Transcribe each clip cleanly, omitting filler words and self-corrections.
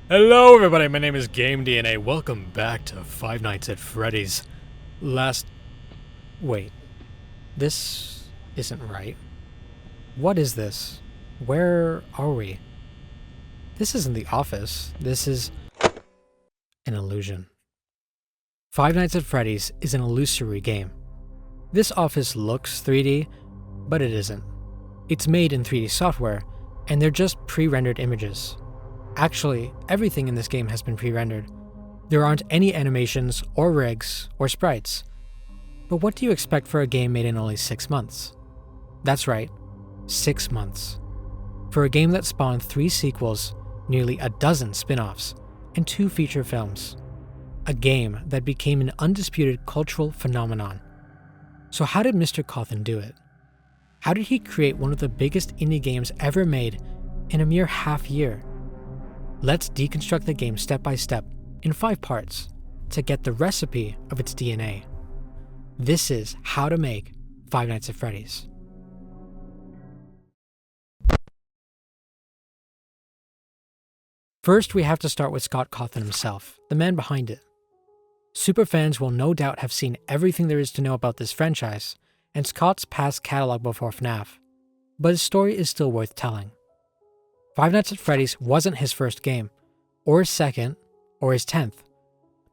Hello everybody, my name is Game DNA. Welcome back to Five Nights at Freddy's. Wait. This isn't right. What is this? Where are we? This isn't the office. This is an illusion. Five Nights at Freddy's is an illusory game. This office looks 3D, but it isn't. It's made in 3D software, and they're just pre-rendered images. Actually, everything in this game has been pre-rendered. There aren't any animations or rigs or sprites. But what do you expect for a game made in only 6 months? That's right, 6 months. For a game that spawned 3 sequels, nearly a dozen spin-offs, and 2 feature films. A game that became an undisputed cultural phenomenon. So how did Mr. Cawthon do it? How did he create one of the biggest indie games ever made in a mere half year? Let's deconstruct the game step by step in 5 parts to get the recipe of its DNA. This is how to make Five Nights at Freddy's. First, we have to start with Scott Cawthon himself, the man behind it. Superfans will no doubt have seen everything there is to know about this franchise and Scott's past catalog before FNAF, but his story is still worth telling. Five Nights at Freddy's wasn't his first game, or his second, or his 10th,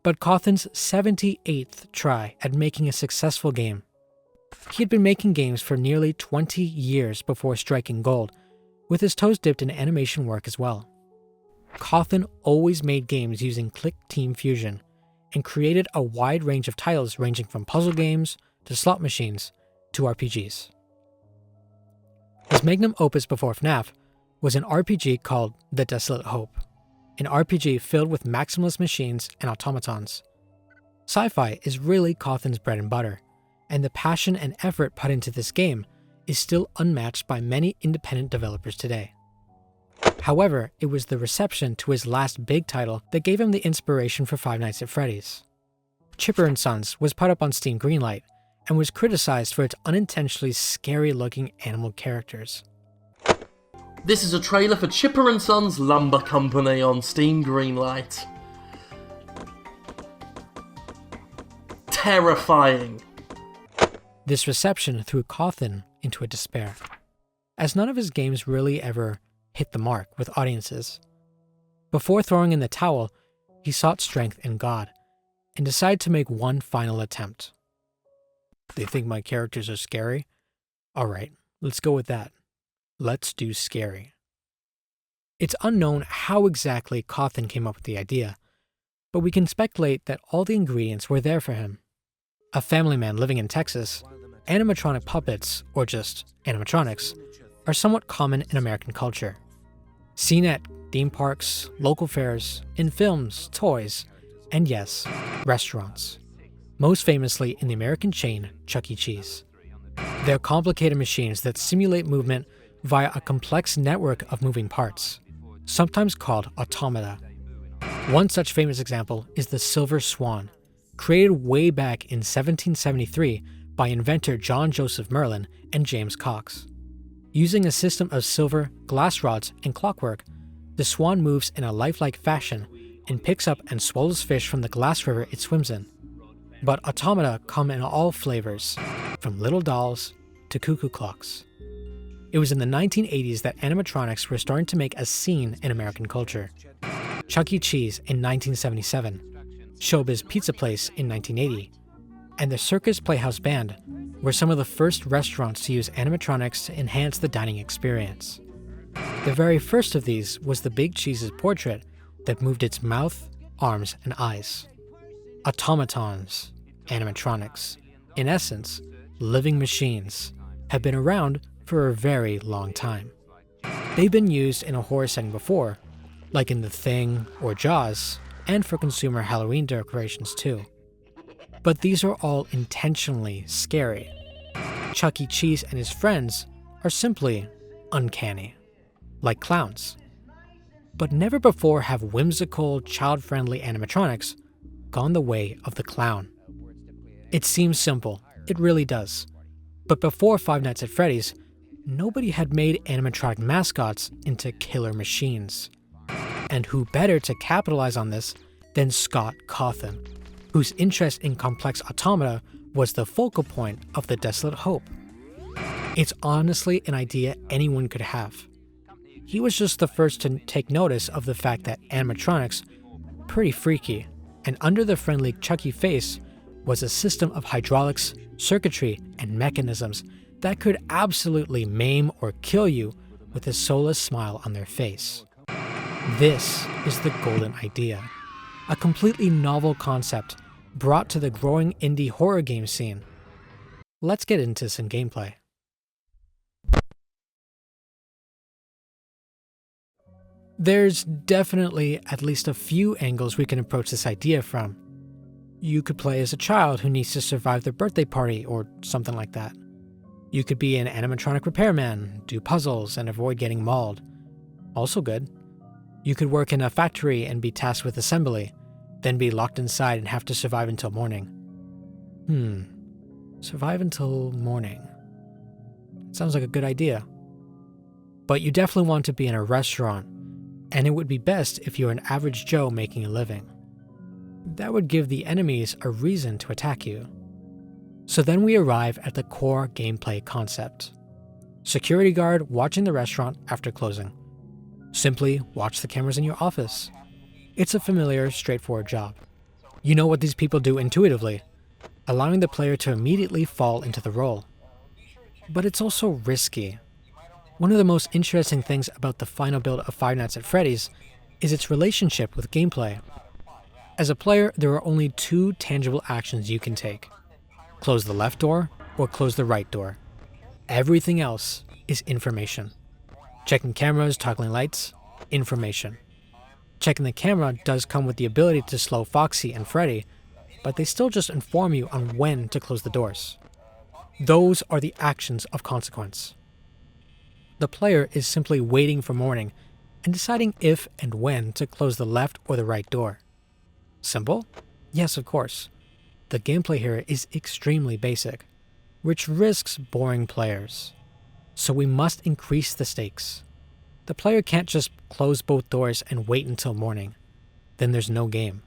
but Cawthon's 78th try at making a successful game. He had been making games for nearly 20 years before striking gold, with his toes dipped in animation work as well. Cawthon always made games using Click Team Fusion, and created a wide range of titles ranging from puzzle games, to slot machines, to RPGs. His magnum opus before FNAF was an RPG called The Desolate Hope, an RPG filled with maximalist machines and automatons. Sci-fi is really Cawthon's bread and butter, and the passion and effort put into this game is still unmatched by many independent developers today. However, it was the reception to his last big title that gave him the inspiration for Five Nights at Freddy's. Chipper & Sons was put up on Steam Greenlight and was criticized for its unintentionally scary-looking animal characters. This is a trailer for Chipper & Sons Lumber Company on Steam Greenlight. Terrifying. This reception threw Cawthon into a despair, as none of his games really ever hit the mark with audiences. Before throwing in the towel, he sought strength in God, and decided to make one final attempt. They think my characters are scary? Alright, let's go with that. Let's do scary. It's unknown how exactly Cawthon came up with the idea, but we can speculate that all the ingredients were there for him. A family man living in Texas, animatronic puppets, or just animatronics, are somewhat common in American culture. Seen at theme parks, local fairs, in films, toys, and yes, restaurants. Most famously in the American chain Chuck E. Cheese. They're complicated machines that simulate movement via a complex network of moving parts, sometimes called automata. One such famous example is the Silver Swan, created way back in 1773 by inventor John Joseph Merlin and James Cox. Using a system of silver, glass rods, and clockwork, the swan moves in a lifelike fashion and picks up and swallows fish from the glass river it swims in. But automata come in all flavors, from little dolls to cuckoo clocks. It was in the 1980s that animatronics were starting to make a scene in American culture. Chuck E. Cheese in 1977, Showbiz Pizza Place in 1980, and the Circus Playhouse Band were some of the first restaurants to use animatronics to enhance the dining experience. The very first of these was the Big Cheese's portrait that moved its mouth, arms, and eyes. Automatons, animatronics, in essence, living machines, have been around for a very long time. They've been used in a horror setting before, like in The Thing or Jaws, and for consumer Halloween decorations too. But these are all intentionally scary. Chuck E. Cheese and his friends are simply uncanny, like clowns. But never before have whimsical, child-friendly animatronics gone the way of the clown. It seems simple, it really does. But before Five Nights at Freddy's, nobody had made animatronic mascots into killer machines. And who better to capitalize on this than Scott Cawthon, whose interest in complex automata was the focal point of the Desolate Hope. It's honestly an idea anyone could have. He was just the first to take notice of the fact that animatronics pretty freaky, and under the friendly Chucky face was a system of hydraulics, circuitry, and mechanisms that could absolutely maim or kill you with a soulless smile on their face. This is the golden idea, a completely novel concept brought to the growing indie horror game scene. Let's get into some gameplay. There's definitely at least a few angles we can approach this idea from. You could play as a child who needs to survive their birthday party or something like that. You could be an animatronic repairman, do puzzles, and avoid getting mauled. Also good. You could work in a factory and be tasked with assembly, then be locked inside and have to survive until morning. Survive until morning. Sounds like a good idea. But you definitely want to be in a restaurant, and it would be best if you're an average Joe making a living. That would give the enemies a reason to attack you. So then we arrive at the core gameplay concept. Security guard watching the restaurant after closing. Simply watch the cameras in your office. It's a familiar, straightforward job. You know what these people do intuitively, allowing the player to immediately fall into the role. But it's also risky. One of the most interesting things about the final build of Five Nights at Freddy's is its relationship with gameplay. As a player, there are only two tangible actions you can take. Close the left door or close the right door. Everything else is information. Checking cameras, toggling lights, information. Checking the camera does come with the ability to slow Foxy and Freddy, but they still just inform you on when to close the doors. Those are the actions of consequence. The player is simply waiting for morning and deciding if and when to close the left or the right door. Simple? Yes, of course. The gameplay here is extremely basic, which risks boring players. So we must increase the stakes. The player can't just close both doors and wait until morning. Then there's no game.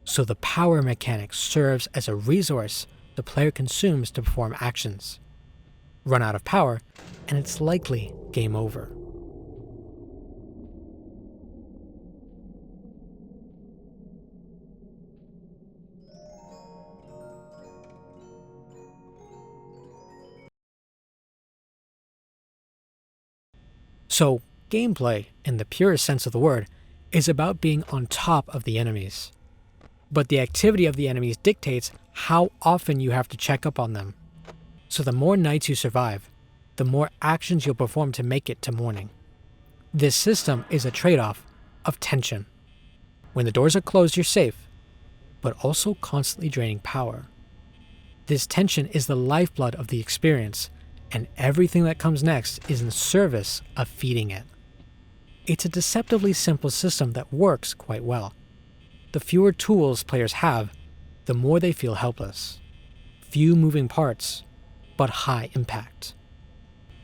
So the power mechanic serves as a resource the player consumes to perform actions. Run out of power, and it's likely game over. So, gameplay, in the purest sense of the word, is about being on top of the enemies. But the activity of the enemies dictates how often you have to check up on them. So the more nights you survive, the more actions you'll perform to make it to morning. This system is a trade-off of tension. When the doors are closed, you're safe, but also constantly draining power. This tension is the lifeblood of the experience, and everything that comes next is in service of feeding it. It's a deceptively simple system that works quite well. The fewer tools players have, the more they feel helpless. Few moving parts, but high impact.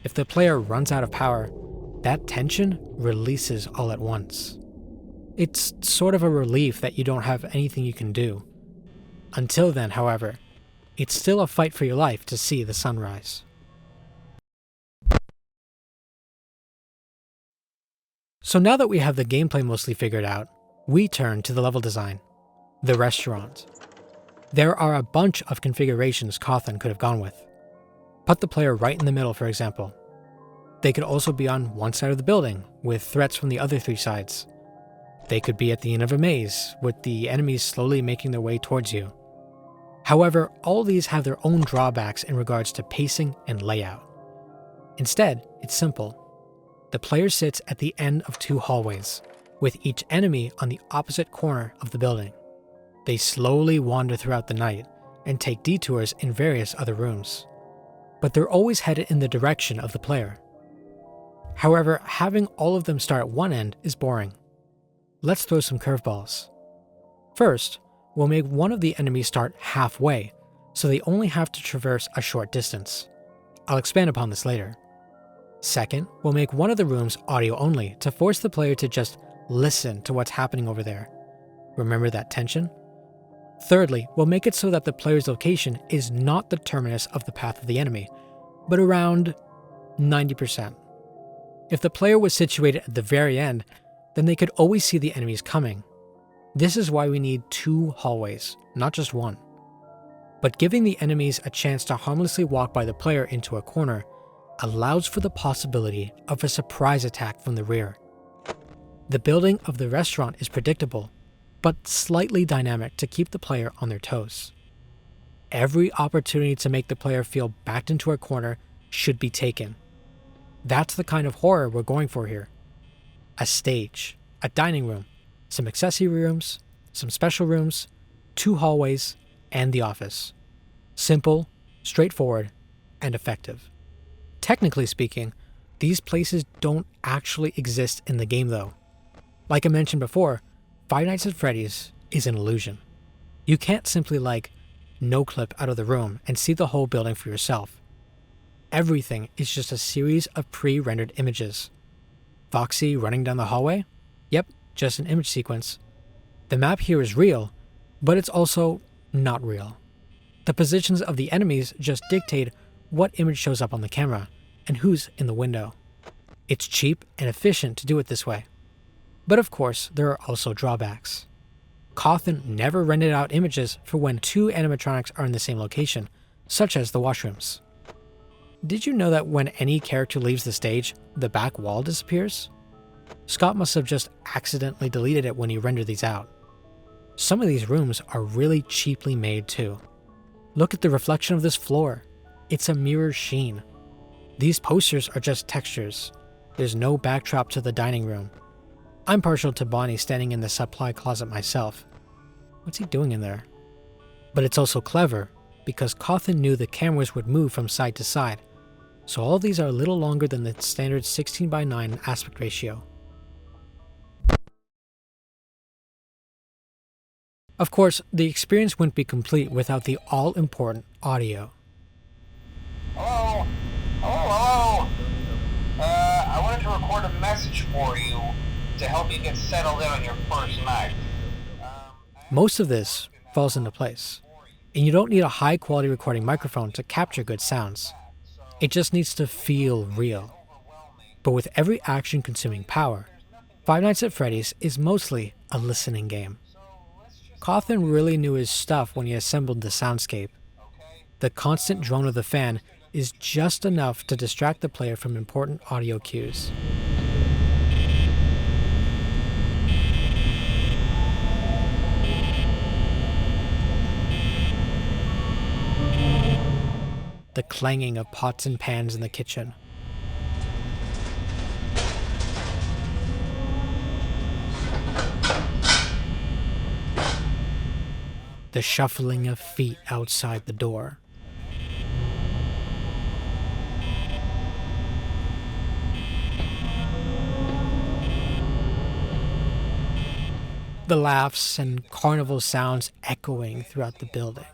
If the player runs out of power, that tension releases all at once. It's sort of a relief that you don't have anything you can do. Until then, however, it's still a fight for your life to see the sunrise. So now that we have the gameplay mostly figured out, we turn to the level design, the restaurant. There are a bunch of configurations Cawthon could have gone with. Put the player right in the middle, for example. They could also be on one side of the building, with threats from the other three sides. They could be at the end of a maze, with the enemies slowly making their way towards you. However, all these have their own drawbacks in regards to pacing and layout. Instead, it's simple. The player sits at the end of two hallways, with each enemy on the opposite corner of the building. They slowly wander throughout the night and take detours in various other rooms, but they're always headed in the direction of the player. However, having all of them start at one end is boring. Let's throw some curveballs. First, we'll make one of the enemies start halfway, so they only have to traverse a short distance. I'll expand upon this later. Second, we'll make one of the rooms audio only to force the player to just listen to what's happening over there. Remember that tension? Thirdly, we'll make it so that the player's location is not the terminus of the path of the enemy, but around 90%. If the player was situated at the very end, then they could always see the enemies coming. This is why we need 2 hallways, not just one. But giving the enemies a chance to harmlessly walk by the player into a corner allows for the possibility of a surprise attack from the rear. The building of the restaurant is predictable, but slightly dynamic to keep the player on their toes. Every opportunity to make the player feel backed into a corner should be taken. That's the kind of horror we're going for here. A stage, a dining room, some accessory rooms, some special rooms, 2 hallways, and the office. Simple, straightforward, and effective. Technically speaking, these places don't actually exist in the game though. Like I mentioned before, Five Nights at Freddy's is an illusion. You can't simply no-clip out of the room and see the whole building for yourself. Everything is just a series of pre-rendered images. Foxy running down the hallway? Yep, just an image sequence. The map here is real, but it's also not real. The positions of the enemies just dictate what image shows up on the camera and who's in the window. It's cheap and efficient to do it this way. But of course, there are also drawbacks. Cawthon never rendered out images for when 2 animatronics are in the same location, such as the washrooms. Did you know that when any character leaves the stage, the back wall disappears? Scott must have just accidentally deleted it when he rendered these out. Some of these rooms are really cheaply made too. Look at the reflection of this floor. It's a mirror sheen. These posters are just textures. There's no backdrop to the dining room. I'm partial to Bonnie standing in the supply closet myself. What's he doing in there? But it's also clever, because Cawthon knew the cameras would move from side to side, so all of these are a little longer than the standard 16:9 aspect ratio. Of course, the experience wouldn't be complete without the all-important audio. Hello? Hello? I wanted to record a message for you to help you get settled in on your first night. Most of this falls into place, and you don't need a high-quality recording microphone to capture good sounds. It just needs to feel real. But with every action-consuming power, Five Nights at Freddy's is mostly a listening game. Cawthon really knew his stuff when he assembled the soundscape. The constant drone of the fan is just enough to distract the player from important audio cues. The clanging of pots and pans in the kitchen. The shuffling of feet outside the door. The laughs and carnival sounds echoing throughout the building.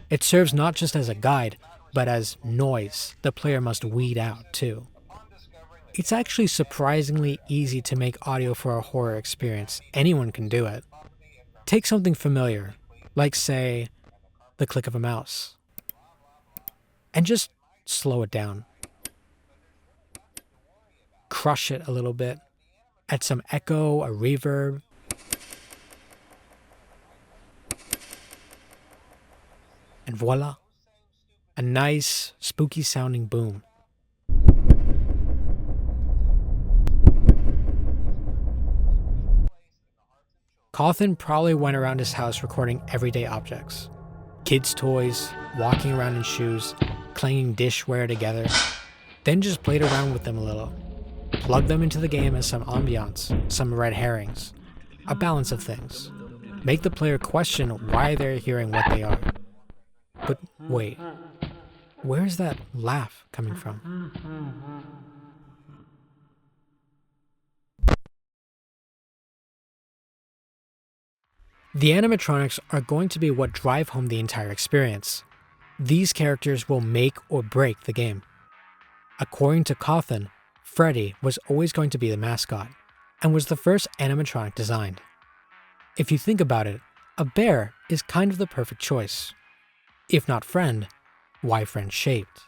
It serves not just as a guide, but as noise the player must weed out too. It's actually surprisingly easy to make audio for a horror experience. Anyone can do it. Take something familiar, like say, the click of a mouse, and just slow it down. Crush it a little bit. Add some echo, a reverb. And voila, a nice, spooky sounding boom. Cawthon probably went around his house recording everyday objects. Kids' toys, walking around in shoes, clanging dishware together, then just played around with them a little. Plugged them into the game as some ambiance, some red herrings, a balance of things. Make the player question why they're hearing what they are. But wait, where's that laugh coming from? The animatronics are going to be what drive home the entire experience. These characters will make or break the game. According to Cawthon, Freddy was always going to be the mascot, and was the first animatronic designed. If you think about it, a bear is kind of the perfect choice. If not friend, why friend-shaped?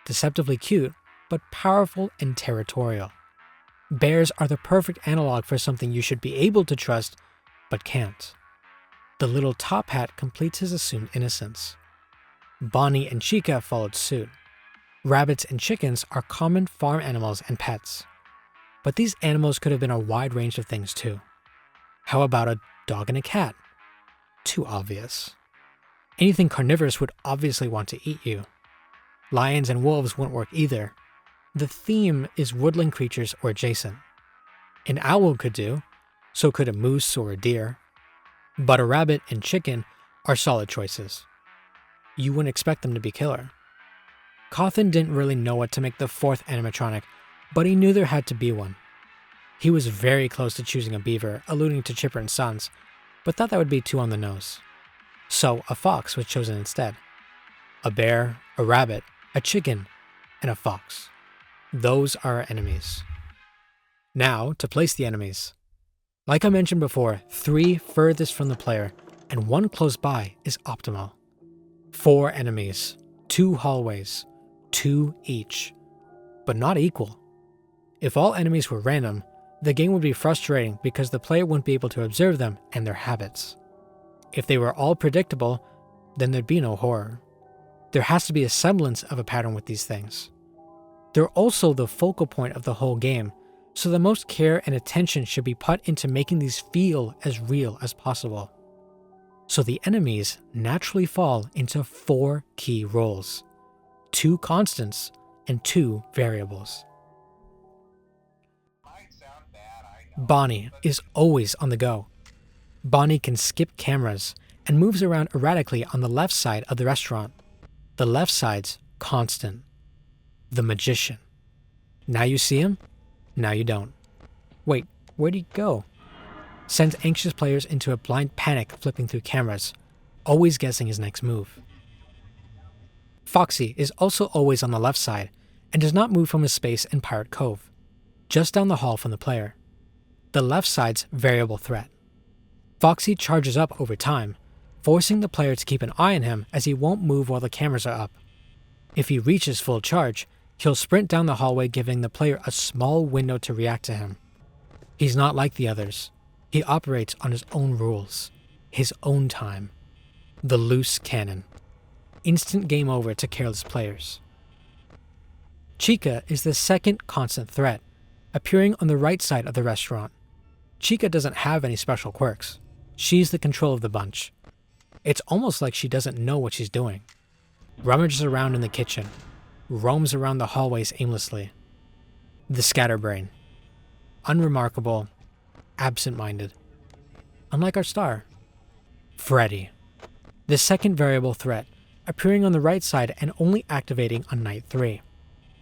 Deceptively cute, but powerful and territorial. Bears are the perfect analog for something you should be able to trust, but can't. The little top hat completes his assumed innocence. Bonnie and Chica followed suit. Rabbits and chickens are common farm animals and pets. But these animals could have been a wide range of things too. How about a dog and a cat? Too obvious. Anything carnivorous would obviously want to eat you. Lions and wolves wouldn't work either. The theme is woodland creatures or adjacent. An owl could do, so could a moose or a deer. But a rabbit and chicken are solid choices. You wouldn't expect them to be killer. Cawthon didn't really know what to make the fourth animatronic, but he knew there had to be one. He was very close to choosing a beaver, alluding to Chipper and Sons, but thought that would be too on the nose. So a fox was chosen instead. A bear, a rabbit, a chicken, and a fox. Those are our enemies. Now, to place the enemies. Like I mentioned before, 3 furthest from the player and 1 close by is optimal. 4 enemies, 2 hallways, 2 each, but not equal. If all enemies were random, the game would be frustrating because the player wouldn't be able to observe them and their habits. If they were all predictable, then there'd be no horror. There has to be a semblance of a pattern with these things. They're also the focal point of the whole game, so the most care and attention should be put into making these feel as real as possible. So the enemies naturally fall into 4 key roles, 2 constants and 2 variables. Bonnie is always on the go. Bonnie can skip cameras and moves around erratically on the left side of the restaurant. The left side's constant. The magician. Now you see him, now you don't. Wait, where'd he go? Sends anxious players into a blind panic flipping through cameras, always guessing his next move. Foxy is also always on the left side and does not move from his space in Pirate Cove, just down the hall from the player. The left side's variable threat. Foxy charges up over time, forcing the player to keep an eye on him as he won't move while the cameras are up. If he reaches full charge, he'll sprint down the hallway, giving the player a small window to react to him. He's not like the others. He operates on his own rules, his own time. The loose cannon. Instant game over to careless players. Chica is the second constant threat, appearing on the right side of the restaurant. Chica doesn't have any special quirks. She's the control of the bunch. It's almost like she doesn't know what she's doing. Rummages around in the kitchen, roams around the hallways aimlessly. The scatterbrain. Unremarkable, absent-minded. Unlike our star. Freddy. The second variable threat, appearing on the right side and only activating on night 3.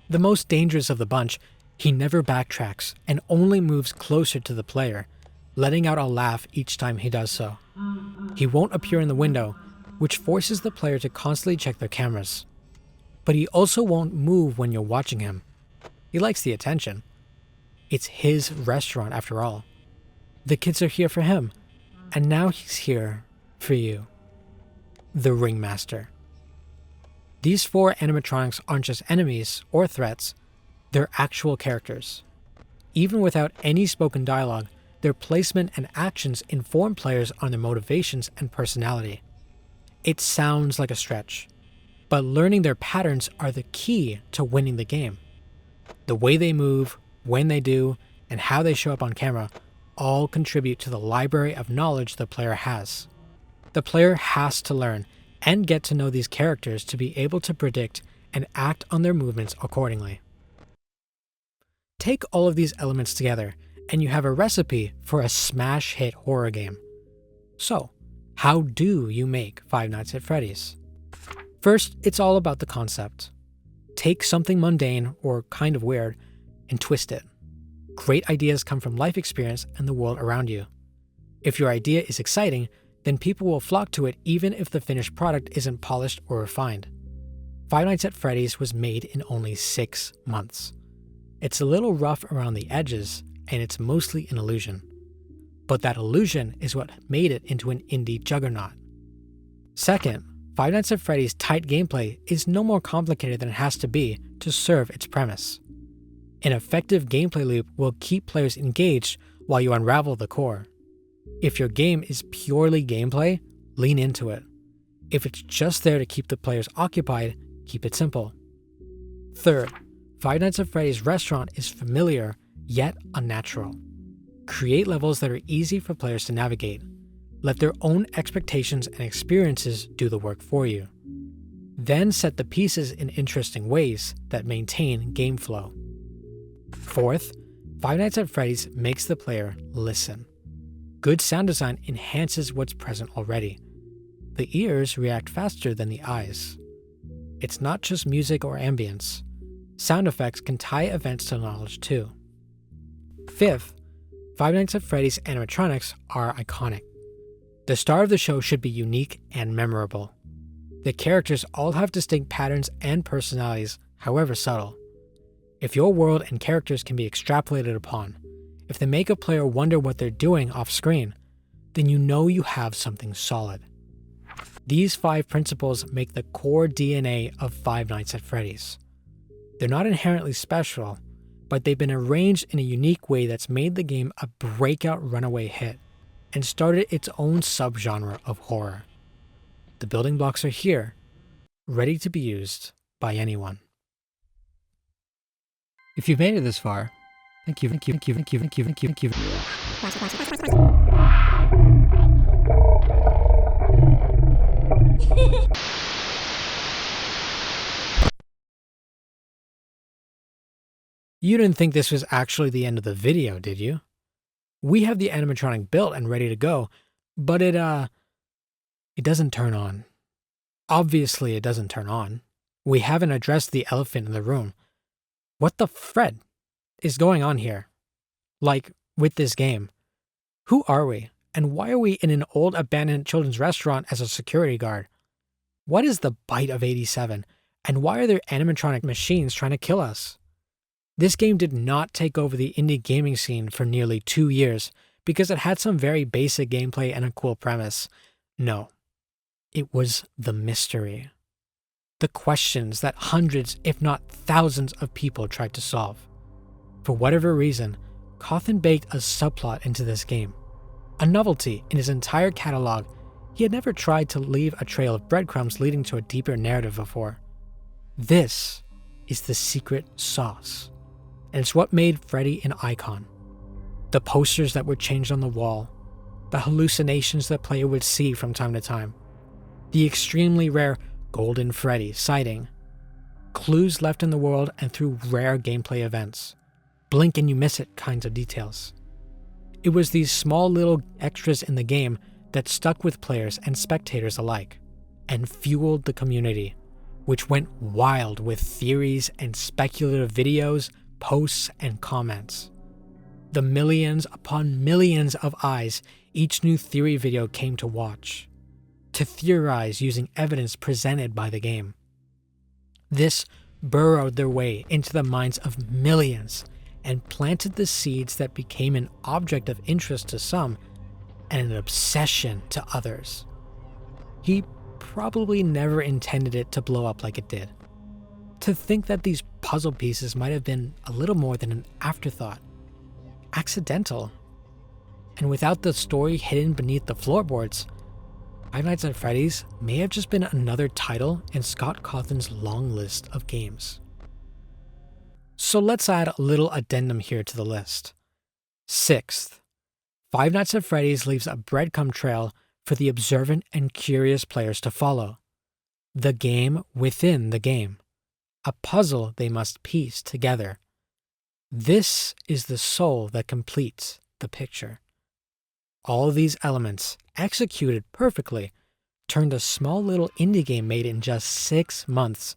The most dangerous of the bunch, he never backtracks and only moves closer to the player, letting out a laugh each time he does so. He won't appear in the window, which forces the player to constantly check their cameras. But he also won't move when you're watching him. He likes the attention. It's his restaurant after all. The kids are here for him, and now he's here for you. The Ringmaster. These 4 animatronics aren't just enemies or threats, they're actual characters. Even without any spoken dialogue, their placement and actions inform players on their motivations and personality. It sounds like a stretch, but learning their patterns are the key to winning the game. The way they move, when they do, and how they show up on camera all contribute to the library of knowledge the player has. The player has to learn and get to know these characters to be able to predict and act on their movements accordingly. Take all of these elements together, and you have a recipe for a smash hit horror game. So, how do you make Five Nights at Freddy's? First, it's all about the concept. Take something mundane or kind of weird and twist it. Great ideas come from life experience and the world around you. If your idea is exciting, then people will flock to it even if the finished product isn't polished or refined. Five Nights at Freddy's was made in only 6 months. It's a little rough around the edges, and it's mostly an illusion. But that illusion is what made it into an indie juggernaut. Second, Five Nights at Freddy's tight gameplay is no more complicated than it has to be to serve its premise. An effective gameplay loop will keep players engaged while you unravel the core. If your game is purely gameplay, lean into it. If it's just there to keep the players occupied, keep it simple. Third, Five Nights at Freddy's restaurant is familiar, yet unnatural. Create levels that are easy for players to navigate. Let their own expectations and experiences do the work for you. Then set the pieces in interesting ways that maintain game flow. Fourth, Five Nights at Freddy's makes the player listen. Good sound design enhances what's present already. The ears react faster than the eyes. It's not just music or ambience. Sound effects can tie events to knowledge too. Fifth, Five Nights at Freddy's animatronics are iconic. The star of the show should be unique and memorable. The characters all have distinct patterns and personalities, however subtle. If your world and characters can be extrapolated upon, if they make a player wonder what they're doing off screen, then you know you have something solid. These 5 principles make the core DNA of Five Nights at Freddy's. They're not inherently special, but they've been arranged in a unique way that's made the game a breakout runaway hit and started its own subgenre of horror. The building blocks are here, ready to be used by anyone. If you've made it this far, thank you. You didn't think this was actually the end of the video, did you? We have the animatronic built and ready to go, but it doesn't turn on. Obviously, it doesn't turn on. We haven't addressed the elephant in the room. What the Fred is going on here? Like, with this game. Who are we? And why are we in an old abandoned children's restaurant as a security guard? What is the bite of 87? And why are there animatronic machines trying to kill us? This game did not take over the indie gaming scene for nearly 2 years because it had some very basic gameplay and a cool premise. No, it was the mystery. The questions that hundreds, if not thousands of people tried to solve. For whatever reason, Cawthon baked a subplot into this game. A novelty in his entire catalog. He had never tried to leave a trail of breadcrumbs leading to a deeper narrative before. This is the secret sauce. And it's what made Freddy an icon. The posters that were changed on the wall, the hallucinations the player would see from time to time, the extremely rare Golden Freddy sighting, clues left in the world and through rare gameplay events, blink and you miss it kinds of details. It was these small little extras in the game that stuck with players and spectators alike, and fueled the community, which went wild with theories and speculative videos, posts, and comments. The millions upon millions of eyes each new theory video came to watch, to theorize using evidence presented by the game. This burrowed their way into the minds of millions and planted the seeds that became an object of interest to some and an obsession to others. He probably never intended it to blow up like it did. To think that these puzzle pieces might have been a little more than an afterthought, accidental, and without the story hidden beneath the floorboards, Five Nights at Freddy's may have just been another title in Scott Cawthon's long list of games. So let's add a little addendum here to the list. Sixth, Five Nights at Freddy's leaves a breadcrumb trail for the observant and curious players to follow. The game within the game. A puzzle they must piece together. This is the soul that completes the picture. All these elements, executed perfectly, turned a small little indie game made in just 6 months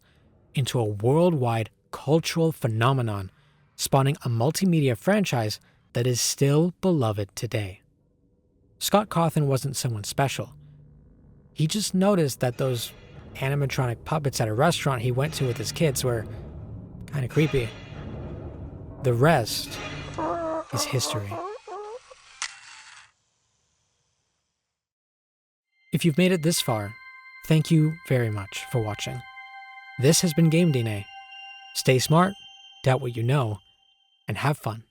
into a worldwide cultural phenomenon, spawning a multimedia franchise that is still beloved today. Scott Cawthon wasn't someone special. He just noticed that those animatronic puppets at a restaurant he went to with his kids were kind of creepy. The rest is history. If you've made it this far, thank you very much for watching. This has been Game DNA. Stay smart, doubt what you know, and have fun.